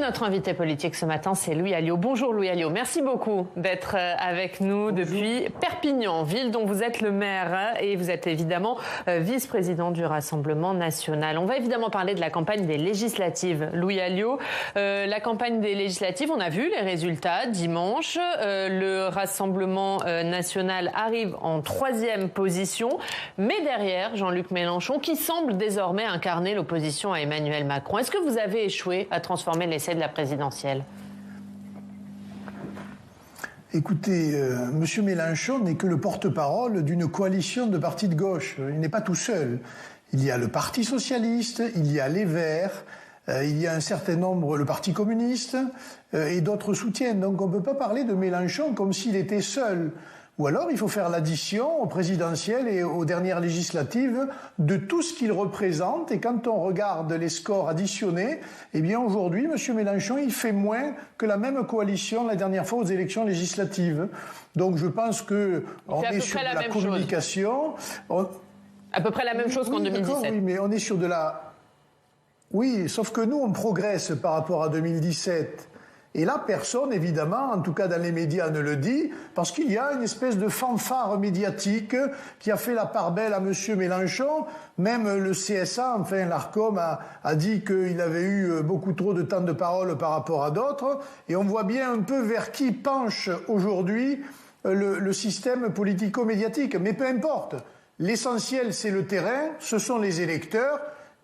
notre invité politique ce matin, c'est Louis Alliot. Bonjour Louis Alliot, merci beaucoup d'être avec nous depuis Perpignan, ville dont vous êtes le maire et vous êtes évidemment vice-président du Rassemblement national. On va évidemment parler de la campagne des législatives. Louis Alliot, la campagne des législatives, on a vu les résultats dimanche. Le Rassemblement national arrive en 3e position, mais derrière Jean-Luc Mélenchon qui semble désormais incarner l'opposition à Emmanuel Macron. Est-ce que vous avez échoué à transformer l'essai de la présidentielle? Écoutez, M. Mélenchon n'est que le porte-parole d'une coalition de partis de gauche. Il n'est pas tout seul. Il y a le Parti socialiste, il y a les Verts, il y a un certain nombre, le Parti communiste et d'autres soutiennent. Donc on ne peut pas parler de Mélenchon comme s'il était seul. Ou alors il faut faire l'addition aux présidentielles et aux dernières législatives de tout ce qu'il représente. Et quand on regarde les scores additionnés, eh bien aujourd'hui, M. Mélenchon, il fait moins que la même coalition la dernière fois aux élections législatives. Donc je pense qu'on est sur de la communication. À peu près la même chose qu'en 2017. Oui, mais on est sur de la... Oui, sauf que nous, on progresse par rapport à 2017. Et là, personne, évidemment, en tout cas dans les médias, ne le dit, parce qu'il y a une espèce de fanfare médiatique qui a fait la part belle à M. Mélenchon. Même le CSA, enfin l'ARCOM, a dit qu'il avait eu beaucoup trop de temps de parole par rapport à d'autres. Et on voit bien un peu vers qui penche aujourd'hui le système politico-médiatique. Mais peu importe, l'essentiel c'est le terrain, ce sont les électeurs.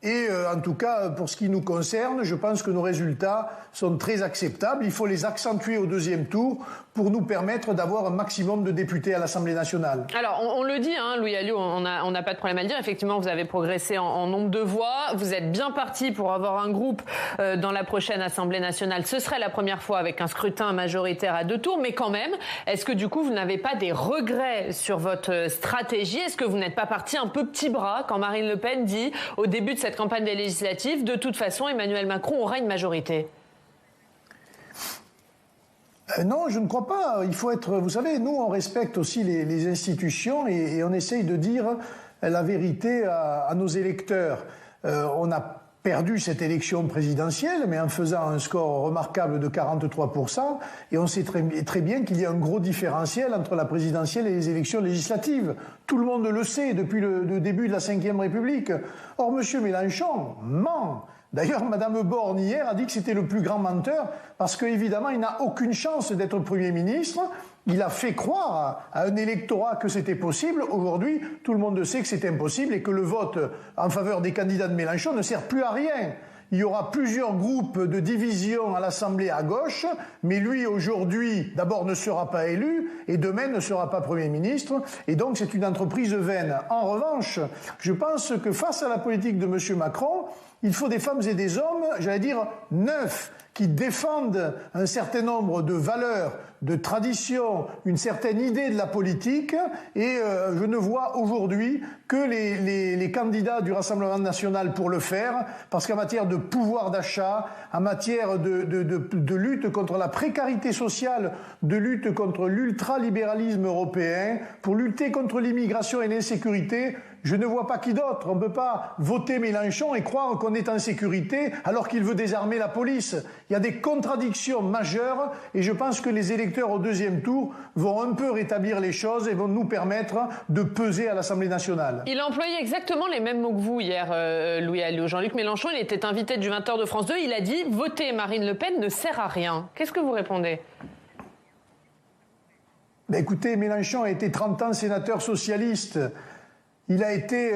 Et en tout cas, pour ce qui nous concerne, je pense que nos résultats sont très acceptables. Il faut les accentuer au 2e tour pour nous permettre d'avoir un maximum de députés à l'Assemblée nationale. Alors, on le dit, hein, Louis Alliot, on n'a pas de problème à le dire. Effectivement, vous avez progressé en nombre de voix. Vous êtes bien parti pour avoir un groupe dans la prochaine Assemblée nationale. Ce serait la première fois avec un scrutin majoritaire à 2 tours. Mais quand même, est-ce que du coup, vous n'avez pas des regrets sur votre stratégie? Est-ce que vous n'êtes pas parti un peu petit bras quand Marine Le Pen dit au début de cette campagne des législatives, de toute façon, Emmanuel Macron aura une majorité? Non, je ne crois pas. Il faut être... Vous savez, nous, on respecte aussi les institutions et on essaye de dire la vérité à nos électeurs. On a perdu cette élection présidentielle, mais en faisant un score remarquable de 43%, et on sait très bien qu'il y a un gros différentiel entre la présidentielle et les élections législatives. Tout le monde le sait depuis le début de la Ve République. Or, M. Mélenchon ment. D'ailleurs, Mme Borne, hier, a dit que c'était le plus grand menteur parce qu'évidemment, il n'a aucune chance d'être Premier ministre. Il a fait croire à un électorat que c'était possible. Aujourd'hui, tout le monde sait que c'est impossible et que le vote en faveur des candidats de Mélenchon ne sert plus à rien. Il y aura plusieurs groupes de division à l'Assemblée à gauche, mais lui, aujourd'hui, d'abord ne sera pas élu et demain ne sera pas Premier ministre. Et donc, c'est une entreprise vaine. En revanche, je pense que face à la politique de M. Macron, il faut des femmes et des hommes, j'allais dire, neufs, qui défendent un certain nombre de valeurs, de traditions, une certaine idée de la politique. Et je ne vois aujourd'hui que les candidats du Rassemblement national pour le faire, parce qu'en matière de pouvoir d'achat, en matière de lutte contre la précarité sociale, de lutte contre l'ultralibéralisme européen, pour lutter contre l'immigration et l'insécurité, je ne vois pas qui d'autre. On ne peut pas voter Mélenchon et croire qu'on est en sécurité alors qu'il veut désarmer la police. Il y a des contradictions majeures et je pense que les électeurs au 2e tour vont un peu rétablir les choses et vont nous permettre de peser à l'Assemblée nationale. Il a employé exactement les mêmes mots que vous hier, Louis Alliot. Jean-Luc Mélenchon, il était invité du 20h de France 2. Il a dit « Voter Marine Le Pen ne sert à rien ». Qu'est-ce que vous répondez ? Écoutez, Mélenchon a été 30 ans sénateur socialiste. Il a été,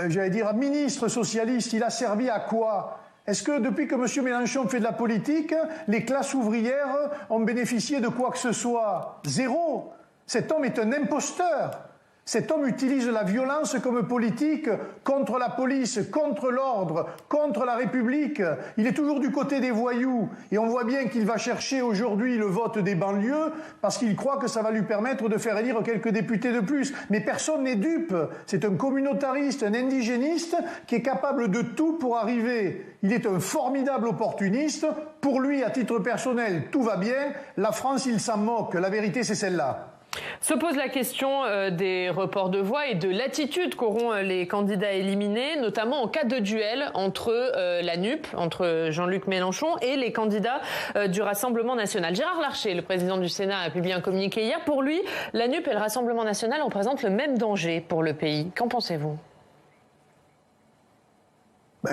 j'allais dire, ministre socialiste. Il a servi à quoi? Est-ce que depuis que M. Mélenchon fait de la politique, les classes ouvrières ont bénéficié de quoi que ce soit? Zéro. Cet homme est un imposteur. Cet homme utilise la violence comme politique contre la police, contre l'ordre, contre la République. Il est toujours du côté des voyous. Et on voit bien qu'il va chercher aujourd'hui le vote des banlieues parce qu'il croit que ça va lui permettre de faire élire quelques députés de plus. Mais personne n'est dupe. C'est un communautariste, un indigéniste qui est capable de tout pour arriver. Il est un formidable opportuniste. Pour lui, à titre personnel, tout va bien. La France, il s'en moque. La vérité, c'est celle-là. Se pose la question des reports de voix et de l'attitude qu'auront les candidats éliminés, notamment en cas de duel entre la NUP, entre Jean-Luc Mélenchon et les candidats du Rassemblement national. Gérard Larcher, le président du Sénat, a publié un communiqué hier. Pour lui, la NUP et le Rassemblement national représentent le même danger pour le pays. Qu'en pensez-vous ?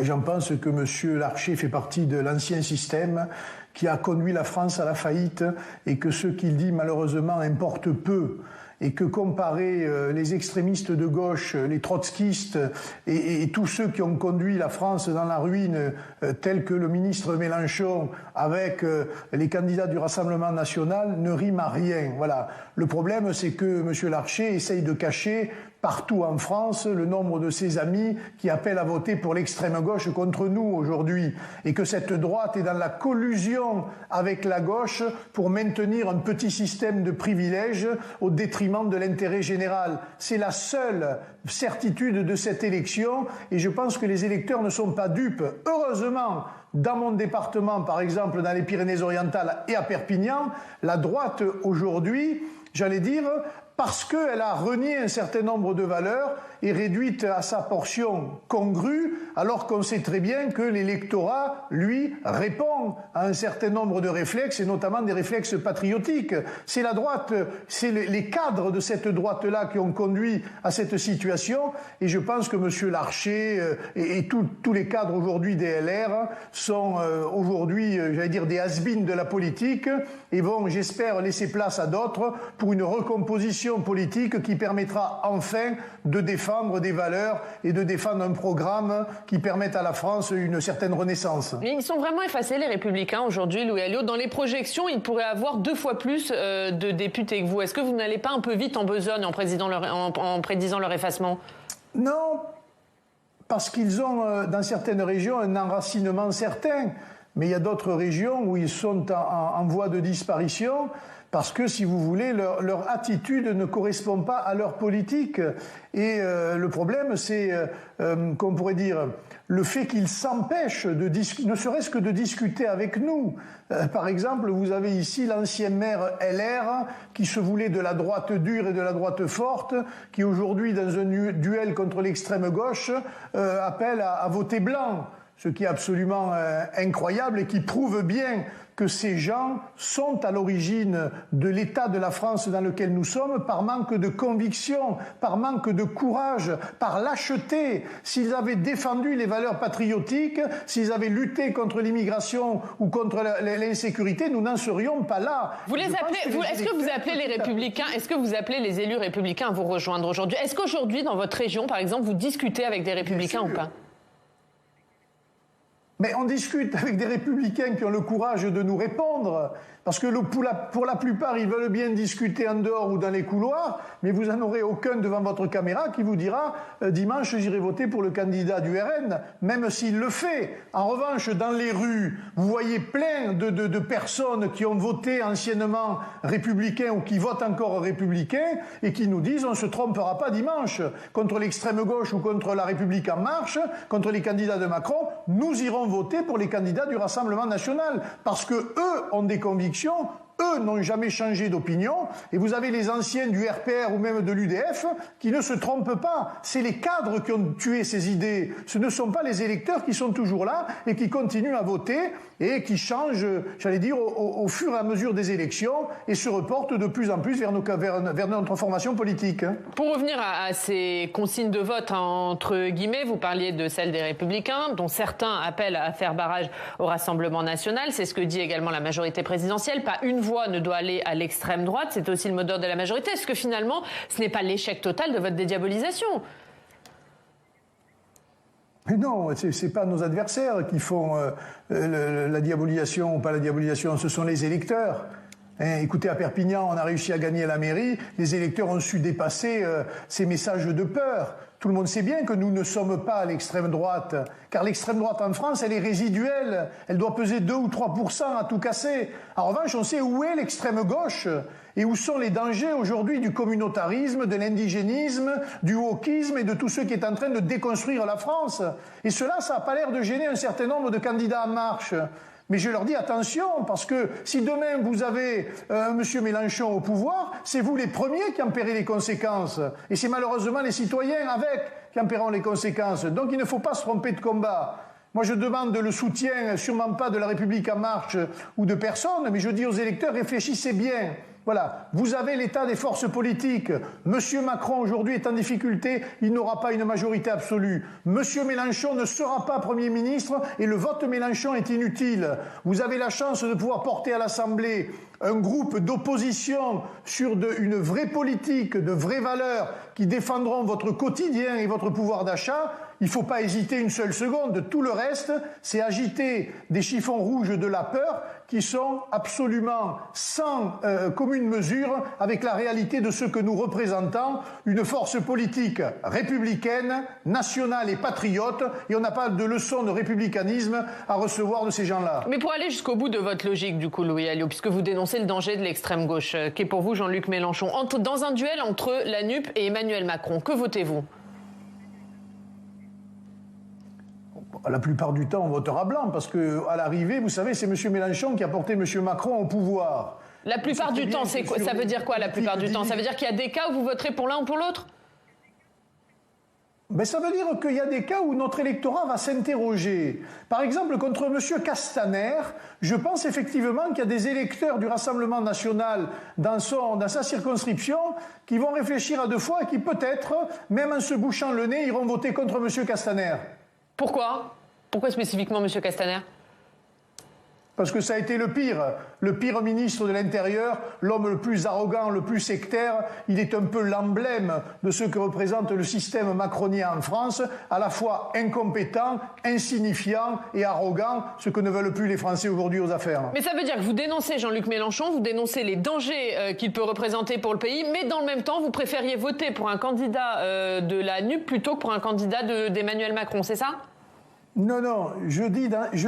J'en pense que M. Larcher fait partie de l'ancien système qui a conduit la France à la faillite et que ce qu'il dit malheureusement importe peu. Et que comparer les extrémistes de gauche, les trotskistes et tous ceux qui ont conduit la France dans la ruine, tels que le ministre Mélenchon, avec les candidats du Rassemblement national, ne rime à rien. Voilà. Le problème, c'est que M. Larcher essaye de cacher partout en France le nombre de ses amis qui appellent à voter pour l'extrême gauche contre nous aujourd'hui. Et que cette droite est dans la collusion avec la gauche pour maintenir un petit système de privilèges au détriment de l'intérêt général. C'est la seule certitude de cette élection et je pense que les électeurs ne sont pas dupes. Heureusement, dans mon département, par exemple, dans les Pyrénées-Orientales et à Perpignan, la droite aujourd'hui, j'allais dire, parce qu'elle a renié un certain nombre de valeurs et réduite à sa portion congrue, alors qu'on sait très bien que l'électorat, lui, répond à un certain nombre de réflexes, et notamment des réflexes patriotiques. C'est la droite, c'est les cadres de cette droite-là qui ont conduit à cette situation, et je pense que M. Larcher et tous les cadres aujourd'hui des LR sont aujourd'hui, j'allais dire, des has-beens de la politique, et vont, j'espère, laisser place à d'autres pour une recomposition politique qui permettra enfin de défendre des valeurs et de défendre un programme qui permette à la France une certaine renaissance. Mais ils sont vraiment effacés, les Républicains, aujourd'hui, Louis Alliot. Dans les projections, ils pourraient avoir 2 fois plus de députés que vous. Est-ce que vous n'allez pas un peu vite en besogne en prédisant leur effacement ? Non, parce qu'ils ont, dans certaines régions, un enracinement certain. Mais il y a d'autres régions où ils sont en voie de disparition parce que, si vous voulez, leur attitude ne correspond pas à leur politique. Et le problème, c'est, qu'on pourrait dire, le fait qu'ils s'empêchent ne serait-ce que de discuter avec nous. Par exemple, vous avez ici l'ancien maire LR qui se voulait de la droite dure et de la droite forte, qui aujourd'hui, dans un duel contre l'extrême gauche, appelle à voter blanc. Ce qui est absolument incroyable et qui prouve bien que ces gens sont à l'origine de l'état de la France dans lequel nous sommes par manque de conviction, par manque de courage, par lâcheté. S'ils avaient défendu les valeurs patriotiques, s'ils avaient lutté contre l'immigration ou contre l'insécurité, nous n'en serions pas là. Est-ce que vous appelez les Républicains, est-ce que vous appelez les élus républicains à vous rejoindre aujourd'hui ? Est-ce qu'aujourd'hui, dans votre région, par exemple, vous discutez avec des Républicains ou pas ? Mais on discute avec des Républicains qui ont le courage de nous répondre, parce que pour la plupart, ils veulent bien discuter en dehors ou dans les couloirs, mais vous n'en aurez aucun devant votre caméra qui vous dira « Dimanche, j'irai voter pour le candidat du RN », même s'il le fait. En revanche, dans les rues, vous voyez plein de personnes qui ont voté anciennement républicains ou qui votent encore républicains et qui nous disent « On ne se trompera pas dimanche. Contre l'extrême gauche ou contre la République en marche, contre les candidats de Macron, nous irons voter pour les candidats du Rassemblement national. » Parce que eux ont des convictions, eux n'ont jamais changé d'opinion, et vous avez les anciens du RPR ou même de l'UDF qui ne se trompent pas. C'est les cadres qui ont tué ces idées. Ce ne sont pas les électeurs qui sont toujours là et qui continuent à voter et qui changent, j'allais dire, au fur et à mesure des élections et se reportent de plus en plus vers notre formation politique. Pour revenir à ces consignes de vote, entre guillemets, vous parliez de celles des Républicains, dont certains appellent à faire barrage au Rassemblement national. C'est ce que dit également la majorité présidentielle. Pas une voix ne doit aller à l'extrême droite. C'est aussi le mot d'ordre de la majorité. Est-ce que finalement, ce n'est pas l'échec total de votre dédiabolisation ? Mais non, c'est pas nos adversaires qui font la diabolisation ou pas la diabolisation, ce sont les électeurs. Écoutez, à Perpignan, on a réussi à gagner la mairie, les électeurs ont su dépasser ces messages de peur. Tout le monde sait bien que nous ne sommes pas à l'extrême droite, car l'extrême droite en France, elle est résiduelle, elle doit peser 2 ou 3% à tout casser. En revanche, on sait où est l'extrême gauche et où sont les dangers aujourd'hui du communautarisme, de l'indigénisme, du wokisme et de tout ce qui est en train de déconstruire la France. Et cela, ça n'a pas l'air de gêner un certain nombre de candidats en marche. Mais je leur dis attention, parce que si demain vous avez M. Mélenchon au pouvoir, c'est vous les premiers qui en paierez les conséquences. Et c'est malheureusement les citoyens qui en paieront les conséquences. Donc il ne faut pas se tromper de combat. Moi je demande le soutien, sûrement pas de La République En Marche ou de personne, mais je dis aux électeurs, réfléchissez bien. Voilà, vous avez l'état des forces politiques. Monsieur Macron aujourd'hui est en difficulté, il n'aura pas une majorité absolue. Monsieur Mélenchon ne sera pas Premier ministre et le vote Mélenchon est inutile. Vous avez la chance de pouvoir porter à l'Assemblée un groupe d'opposition sur une vraie politique, de vraies valeurs qui défendront votre quotidien et votre pouvoir d'achat. Il ne faut pas hésiter une seule seconde. Tout le reste, c'est agiter des chiffons rouges de la peur qui sont absolument sans commune mesure avec la réalité de ce que nous représentons, une force politique républicaine, nationale et patriote, et on n'a pas de leçon de républicanisme à recevoir de ces gens-là. Mais pour aller jusqu'au bout de votre logique, du coup, Louis Alliot, puisque vous dénoncez le danger de l'extrême gauche, qui est pour vous Jean-Luc Mélenchon, dans un duel entre la NUP et Emmanuel Macron, que votez-vous ? La plupart du temps, on votera blanc, parce qu'à l'arrivée, vous savez, c'est M. Mélenchon qui a porté M. Macron au pouvoir. La plupart du temps, c'est quoi ? Ça veut dire quoi, la plupart du temps ? Ça veut dire qu'il y a des cas où vous voterez pour l'un ou pour l'autre ? Ben, ça veut dire qu'il y a des cas où notre électorat va s'interroger. Par exemple, contre M. Castaner, je pense effectivement qu'il y a des électeurs du Rassemblement national dans sa circonscription qui vont réfléchir à deux fois et qui peut-être, même en se bouchant le nez, iront voter contre M. Castaner. Pourquoi ? Pourquoi spécifiquement M. Castaner ? Parce que ça a été le pire ministre de l'Intérieur, l'homme le plus arrogant, le plus sectaire. Il est un peu l'emblème de ce que représente le système macronien en France, à la fois incompétent, insignifiant et arrogant, ce que ne veulent plus les Français aujourd'hui aux affaires. Mais ça veut dire que vous dénoncez Jean-Luc Mélenchon, vous dénoncez les dangers qu'il peut représenter pour le pays, mais dans le même temps, vous préfériez voter pour un candidat de la NUP plutôt que pour un candidat d'Emmanuel Macron, c'est ça ? Non, je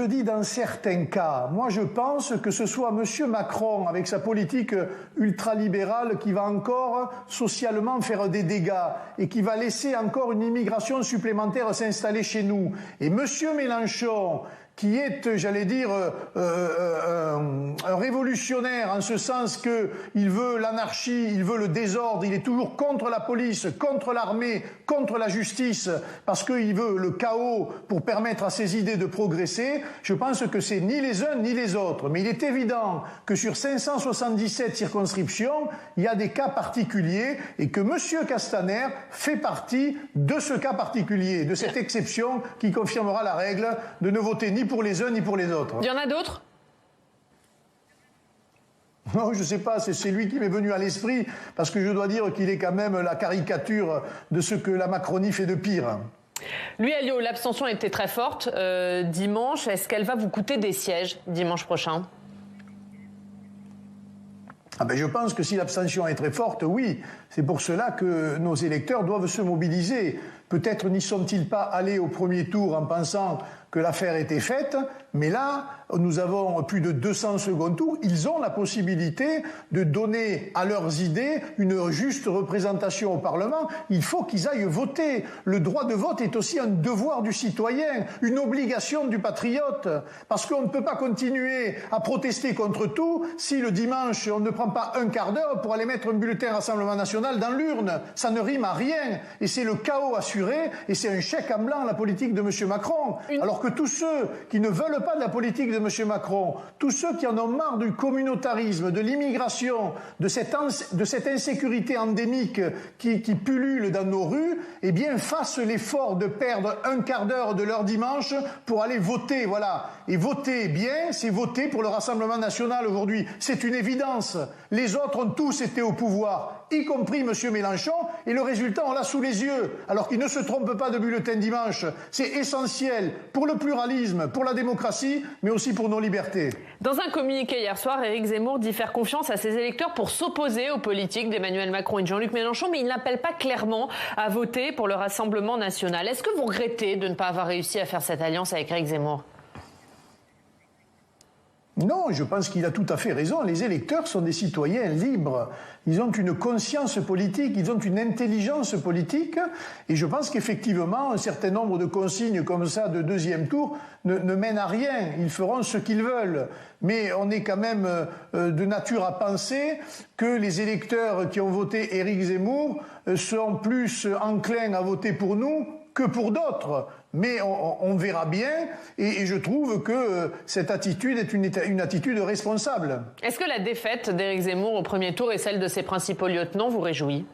dis dans certains cas. Moi, je pense que ce soit M. Macron, avec sa politique ultralibérale, qui va encore socialement faire des dégâts et qui va laisser encore une immigration supplémentaire s'installer chez nous. Et M. Mélenchon, qui est, j'allais dire, un révolutionnaire en ce sens qu'il veut l'anarchie, il veut le désordre, il est toujours contre la police, contre l'armée, contre la justice, parce qu'il veut le chaos pour permettre à ses idées de progresser. Je pense que c'est ni les uns ni les autres. Mais il est évident que sur 577 circonscriptions, il y a des cas particuliers et que M. Castaner fait partie de ce cas particulier, de cette exception qui confirmera la règle de ne voter ni pour les uns ni pour les autres. Il y en a d'autres ? Non, je ne sais pas, c'est lui qui m'est venu à l'esprit, parce que je dois dire qu'il est quand même la caricature de ce que la Macronie fait de pire. Louis Alliot, l'abstention était très forte dimanche. Est-ce qu'elle va vous coûter des sièges dimanche prochain ? Je pense que si l'abstention est très forte, oui. C'est pour cela que nos électeurs doivent se mobiliser. Peut-être n'y sont-ils pas allés au premier tour en pensant que l'affaire était faite, mais là, nous avons plus de 200 second tours. Ils ont la possibilité de donner à leurs idées une juste représentation au Parlement. Il faut qu'ils aillent voter. Le droit de vote est aussi un devoir du citoyen, une obligation du patriote. Parce qu'on ne peut pas continuer à protester contre tout si le dimanche, on ne prend pas un quart d'heure pour aller mettre un bulletin Rassemblement national dans l'urne. Ça ne rime à rien. Et c'est le chaos assuré. Et c'est un chèque en blanc, la politique de M. Macron. Alors que tous ceux qui ne veulent pas de la politique de M. Macron, tous ceux qui en ont marre du communautarisme, de l'immigration, de cette insécurité endémique qui pullule dans nos rues, eh bien, fassent l'effort de perdre un quart d'heure de leur dimanche pour aller voter, voilà. Et voter bien, c'est voter pour le Rassemblement national aujourd'hui. C'est une évidence. Les autres ont tous été au pouvoir, y compris M. Mélenchon, et le résultat, on l'a sous les yeux. Alors qu'il ne se trompe pas de bulletin dimanche. C'est essentiel pour le pluralisme, pour la démocratie, mais aussi pour nos libertés. Dans un communiqué hier soir, Éric Zemmour dit faire confiance à ses électeurs pour s'opposer aux politiques d'Emmanuel Macron et de Jean-Luc Mélenchon, mais il n'appelle pas clairement à voter pour le Rassemblement national. Est-ce que vous regrettez de ne pas avoir réussi à faire cette alliance avec Éric Zemmour ? Non, je pense qu'il a tout à fait raison. Les électeurs sont des citoyens libres. Ils ont une conscience politique, ils ont une intelligence politique. Et je pense qu'effectivement, un certain nombre de consignes comme ça de deuxième tour ne mènent à rien. Ils feront ce qu'ils veulent. Mais on est quand même de nature à penser que les électeurs qui ont voté Éric Zemmour sont plus enclins à voter pour nous que pour d'autres. Mais on verra bien, et je trouve que cette attitude est une attitude responsable. Est-ce que la défaite d'Éric Zemmour au premier tour et celle de ses principaux lieutenants vous réjouit ?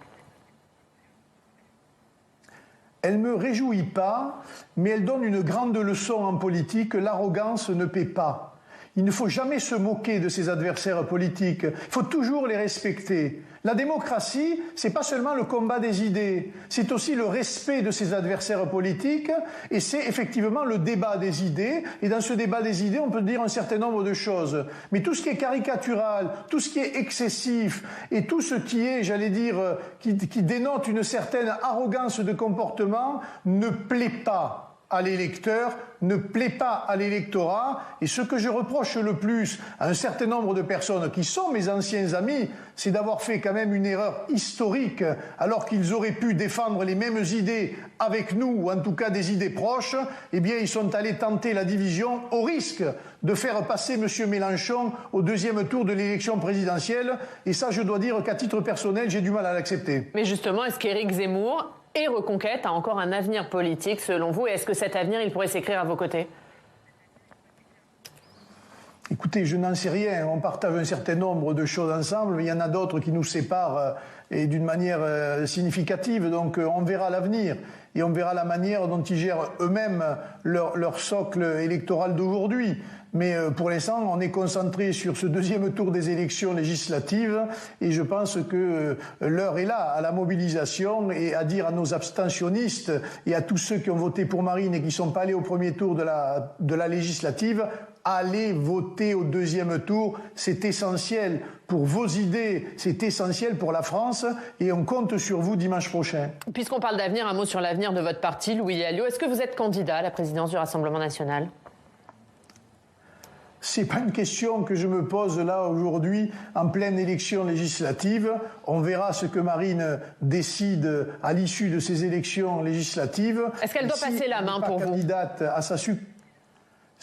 Elle ne me réjouit pas, mais elle donne une grande leçon en politique. L'arrogance ne paie pas. Il ne faut jamais se moquer de ses adversaires politiques. Il faut toujours les respecter. La démocratie, c'est pas seulement le combat des idées, c'est aussi le respect de ses adversaires politiques, et c'est effectivement le débat des idées. Et dans ce débat des idées, on peut dire un certain nombre de choses. Mais tout ce qui est caricatural, tout ce qui est excessif, et tout ce qui est, j'allais dire, qui dénote une certaine arrogance de comportement, ne plaît pas à l'électeur, ne plaît pas à l'électorat. Et ce que je reproche le plus à un certain nombre de personnes qui sont mes anciens amis, c'est d'avoir fait quand même une erreur historique, alors qu'ils auraient pu défendre les mêmes idées avec nous, ou en tout cas des idées proches. Eh bien, ils sont allés tenter la division au risque de faire passer M. Mélenchon au deuxième tour de l'élection présidentielle. Et ça, je dois dire qu'à titre personnel, j'ai du mal à l'accepter. Mais justement, est-ce qu'Éric Zemmour et Reconquête a encore un avenir politique selon vous, et est-ce que cet avenir, il pourrait s'écrire à vos côtés ? Écoutez, je n'en sais rien. On partage un certain nombre de choses ensemble, mais il y en a d'autres qui nous séparent et d'une manière significative. Donc on verra l'avenir et on verra la manière dont ils gèrent eux-mêmes leur socle électoral d'aujourd'hui. Mais pour l'instant, on est concentré sur ce deuxième tour des élections législatives et je pense que l'heure est là à la mobilisation et à dire à nos abstentionnistes et à tous ceux qui ont voté pour Marine et qui ne sont pas allés au premier tour de la législative, allez voter au deuxième tour, c'est essentiel pour vos idées, c'est essentiel pour la France et on compte sur vous dimanche prochain. Puisqu'on parle d'avenir, un mot sur l'avenir de votre parti, Louis Alliot. Est-ce que vous êtes candidat à la présidence du Rassemblement national ? C'est pas une question que je me pose là aujourd'hui en pleine élection législative. On verra ce que Marine décide à l'issue de ces élections législatives. Est-ce qu'elle doit passer la main pour vous ? Candidate à sa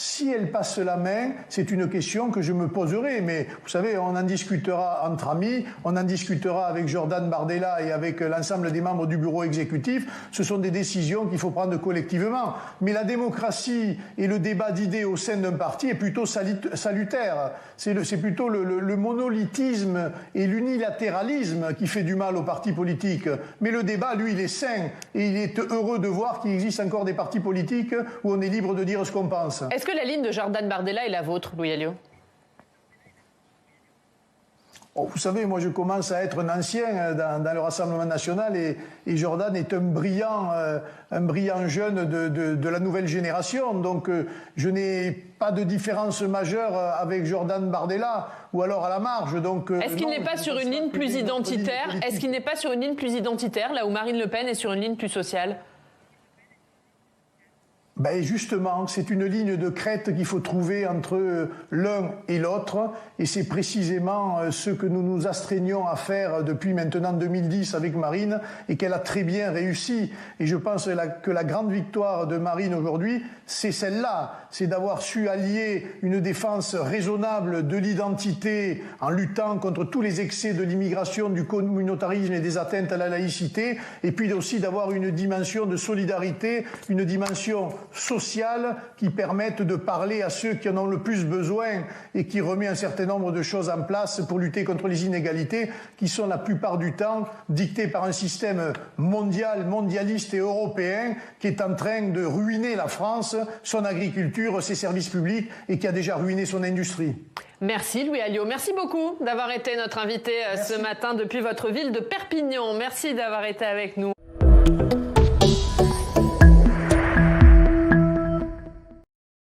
Si elle passe la main, c'est une question que je me poserai. Mais vous savez, on en discutera entre amis, on en discutera avec Jordan Bardella et avec l'ensemble des membres du bureau exécutif. Ce sont des décisions qu'il faut prendre collectivement. Mais la démocratie et le débat d'idées au sein d'un parti est plutôt salutaire. C'est plutôt le monolithisme et l'unilatéralisme qui fait du mal aux partis politiques. Mais le débat, lui, il est sain. Et il est heureux de voir qu'il existe encore des partis politiques où on est libre de dire ce qu'on pense. Est-ce que la ligne de Jordan Bardella est la vôtre, Louis Alliot ? Oh, vous savez, moi je commence à être un ancien dans le Rassemblement national et Jordan est un brillant jeune de la nouvelle génération. Donc je n'ai pas de différence majeure avec Jordan Bardella ou alors à la marge. Donc, est-ce qu'il n'est pas sur une ligne plus identitaire ? Est-ce qu'il n'est pas sur une ligne plus identitaire, là où Marine Le Pen est sur une ligne plus sociale ? Ben justement, c'est une ligne de crête qu'il faut trouver entre l'un et l'autre, et c'est précisément ce que nous nous astreignons à faire depuis maintenant 2010 avec Marine, et qu'elle a très bien réussi. Et je pense que la grande victoire de Marine aujourd'hui, c'est celle-là, c'est d'avoir su allier une défense raisonnable de l'identité en luttant contre tous les excès de l'immigration, du communautarisme et des atteintes à la laïcité, et puis aussi d'avoir une dimension de solidarité, une dimension sociales qui permettent de parler à ceux qui en ont le plus besoin et qui remet un certain nombre de choses en place pour lutter contre les inégalités qui sont la plupart du temps dictées par un système mondialiste et européen qui est en train de ruiner la France, son agriculture, ses services publics et qui a déjà ruiné son industrie. Merci Louis Alliot. Merci beaucoup d'avoir été notre invité ce matin depuis votre ville de Perpignan. Merci d'avoir été avec nous.